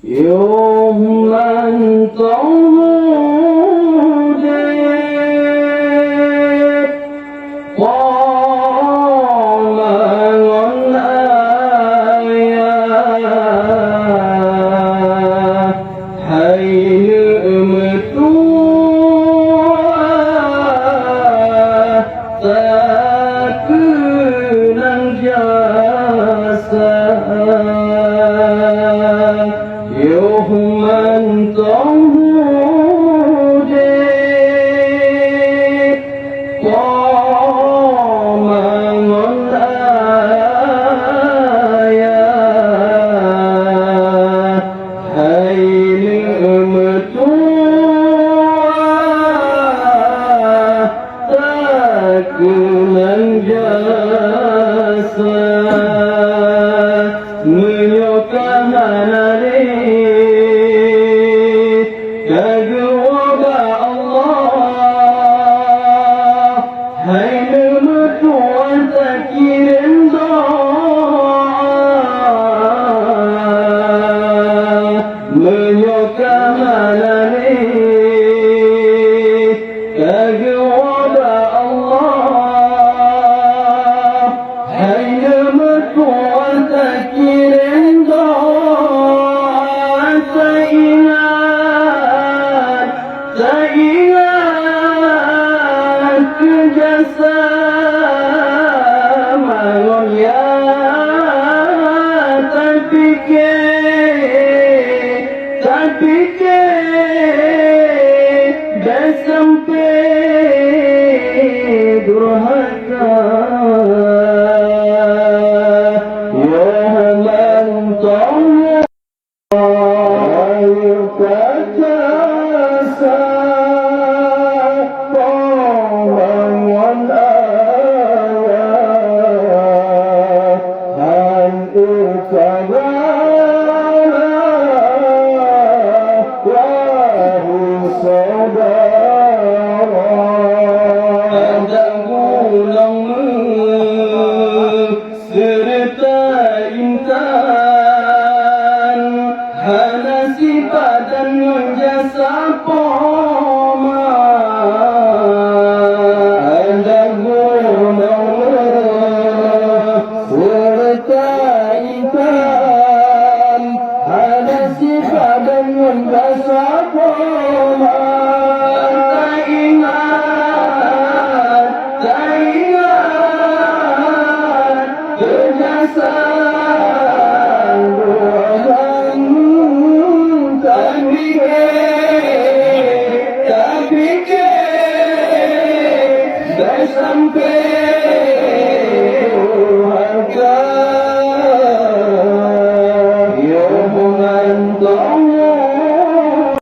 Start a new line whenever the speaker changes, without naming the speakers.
يوما تموت قام والآيات حين أمتوها تكون الجسد يوما تموت قام والآيات حين أمتوها تكون الجسد menyokong hari kepada Allah hai memutuan takirin doa menyokong hari kepada Allah hai memutuan takirin doa teringat kebersamaan ya terfikir dan sampai durhaka dan menjasa poma anda guna serta ikan ada sifat dan menjasa poma tak ingat kejasaan sampai